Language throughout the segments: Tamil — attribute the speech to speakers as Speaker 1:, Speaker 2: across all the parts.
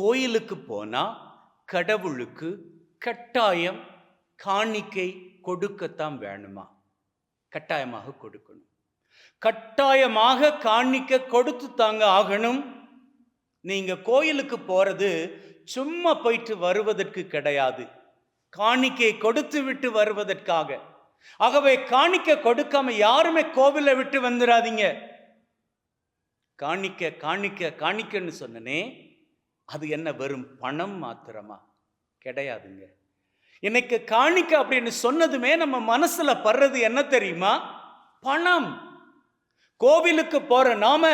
Speaker 1: கோயிலுக்கு போனா கடவுளுக்கு கட்டாயம் காணிக்கை கொடுக்கத்தான் வேணுமா? கட்டாயமாக கொடுக்கணும். கட்டாயமாக காணிக்கை கொடுத்து தாங்க ஆகணும். நீங்க கோயிலுக்கு போறது சும்மா போயிட்டு வருவதற்கு கிடையாது, காணிக்கை கொடுத்து விட்டு வருவதற்காக. ஆகவே காணிக்கை கொடுக்காம யாருமே கோவிலை விட்டு வந்துடாதீங்க. காணிக்கை காணிக்கை காணிக்கைன்னு சொன்னனே, அது என்ன வெறும் பணம் மாத்திரமா? கிடையாதுங்க. இன்னைக்கு காணிக்கை அப்படின்னு சொன்னதுமே நம்ம மனசுல படுறது என்ன தெரியுமா? பணம். கோவிலுக்கு போற நாம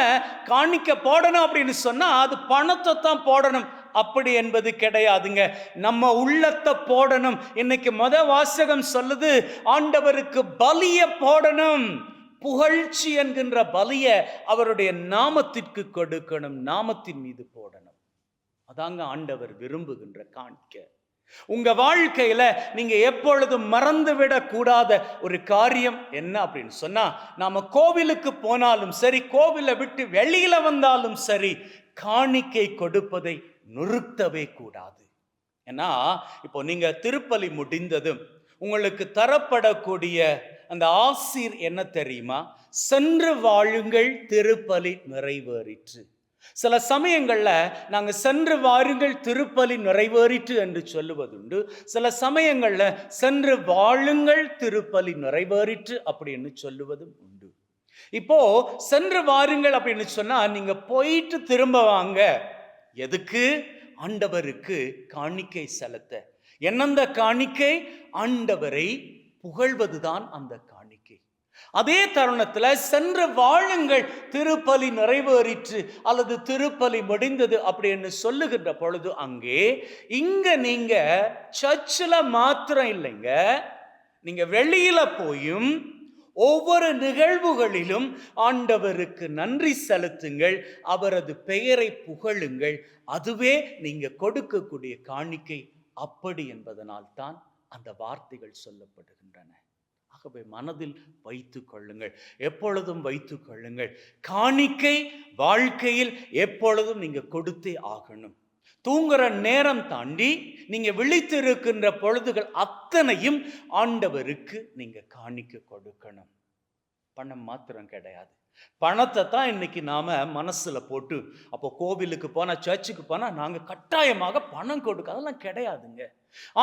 Speaker 1: காணிக்கை போடணும் அப்படின்னு சொன்னா அது பணத்தை தான் போடணும் அப்படி என்பது கிடையாதுங்க. நம்ம உள்ளத்தை போடணும். இன்னைக்கு வாசகம் சொல்லுது, ஆண்டவருக்கு பலிய போடணும். புகழ்ச்சி என்கின்ற பலிய அவருடைய நாமத்திற்கு கொடுக்கணும், நாமத்தின் மீது போடணும். அதாங்க ஆண்டவர் விரும்புகின்ற காணிக்கை. உங்க வாழ்க்கையில நீங்க எப்பொழுதும் மறந்துவிடக் கூடாத ஒரு காரியம் என்ன அப்படின்னு சொன்னா, நாம கோவிலுக்கு போனாலும் சரி, கோவிலை விட்டு வெளியில வந்தாலும் சரி, காணிக்கை கொடுப்பதை நிறுத்தவே கூடாது. ஏன்னா இப்போ நீங்க திருப்பலி முடிந்ததும் உங்களுக்கு தரப்படக்கூடிய அந்த ஆசீர் என்ன தெரியுமா? சென்று வாழுங்கள், திருப்பலி நிறைவேறிற்று. சில சமயங்கள்ல நாங்க சென்று வாருங்கள், திருப்பலி நிறைவேறிற்று என்று சொல்லுவதுண்டு. சில சமயங்கள்ல சென்று வாழுங்கள், திருப்பலி நிறைவேறிற்று அப்படின்னு சொல்லுவதும் உண்டு. இப்போ சென்று வாருங்கள் அப்படின்னு சொன்னா நீங்க போயிட்டு திரும்ப வாங்க. எதுக்கு? ஆண்டவருக்கு காணிக்கை செலுத்த. என்னந்த காணிக்கை? ஆண்டவரை புகழ்வதுதான் அந்த காணிக்கை. அதே தருணத்துல சென்று வாழுங்கள், திருப்பலி நிறைவேறிற்று அல்லது திருப்பலி முடிந்தது அப்படின்னு சொல்லுகின்ற பொழுது அங்கே இங்க நீங்க சர்ச்சில் மாத்திரம் இல்லைங்க, நீங்க வெளியில போயும் ஒவ்வொரு நிகழ்வுகளிலும் ஆண்டவருக்கு நன்றி செலுத்துங்கள், அவரது பெயரை புகழுங்கள். அதுவே நீங்க கொடுக்கக்கூடிய காணிக்கை. அப்படி என்பதனால் தான் அந்த வார்த்தைகள் சொல்லப்படுகின்றன. ஆகவே மனதில் வைத்துக் கொள்ளுங்கள், எப்பொழுதும் வைத்துக் கொள்ளுங்கள். காணிக்கை வாழ்க்கையில் எப்பொழுதும் நீங்க கொடுத்தே ஆகணும். தூங்குற நேரம் தாண்டி நீங்க விழித்திருக்கின்ற பொழுதுகள் அத்தனையும் ஆண்டவருக்கு நீங்க காணிக்கை கொடுக்கணும். பணம் மாத்திரம் கிடையாது. பணத்தை தான் இன்னைக்கு நாம மனசுல போட்டு, அப்போ கோவிலுக்கு போனா, சர்ச்சுக்கு போனா நாங்க கட்டாயமாக பணம் கொடுக்க, அதெல்லாம் கிடையாதுங்க.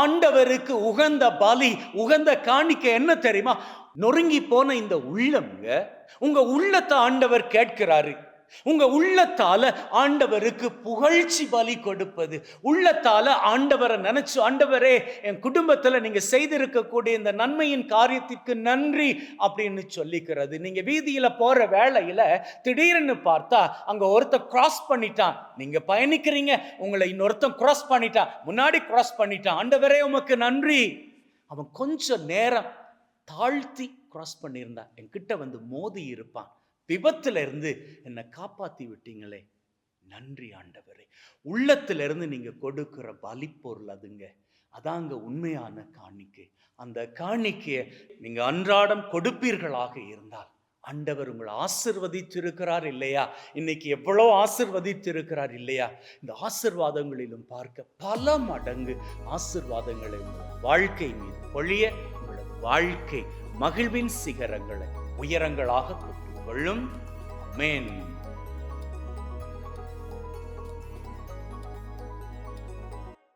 Speaker 1: ஆண்டவருக்கு உகந்த பலி, உகந்த காணிக்கை என்ன தெரியுமா? நொறுங்கி போன இந்த உள்ளம்ங்க. உங்க உள்ளத்தை ஆண்டவர் கேட்கிறாரு. உங்க உள்ளத்தால ஆண்டவருக்கு புகழ்ச்சி பலி கொடுப்பது, உள்ளத்தால ஆண்டவரை நினைச்சு, ஆண்டவரே என் குடும்பத்துல நீங்க செய்திருக்கக்கூடிய இந்த நன்மையின் காரியத்திற்கு நன்றி அப்படின்னு சொல்லிக்கிறது. நீங்க வீதியில போற வேளையில திடீர்னு பார்த்தா அங்க ஒருத்தர் கிராஸ் பண்ணிட்டான், நீங்க பயணிக்கிறீங்க, உங்களை இன்னொருத்தன் கிராஸ் பண்ணிட்டான், முன்னாடி கிராஸ் பண்ணிட்டான், ஆண்டவரே உமக்கு நன்றி. அவன் கொஞ்சம் நேரம் தாழ்த்தி கிராஸ் பண்ணியிருந்தா என்கிட்ட வந்து மோதி இருப்பான். விபத்துல இருந்து என்னை காப்பாத்தி விட்டீங்களே, நன்றி ஆண்டவரே. உள்ளத்திலிருந்து நீங்க கொடுக்கிற பலி பொருள் அதுங்க. அதாங்க உண்மையான காணிக்கை. அந்த காணிக்கையை நீங்க அன்றாடம் கொடுப்பீர்களாக இருந்தால் ஆண்டவர் உங்களை ஆசிர்வதித்திருக்கிறார் இல்லையா? இன்னைக்கு எவ்வளோ ஆசிர்வதித்திருக்கிறார் இல்லையா? இந்த ஆசிர்வாதங்களிலும் பார்க்க பல மடங்கு ஆசிர்வாதங்களை வாழ்க்கை மீது பொழிய உங்களோட வாழ்க்கை மகிழ்வின் சிகரங்களை உயரங்களாக கொள்ளும். ஆமென்.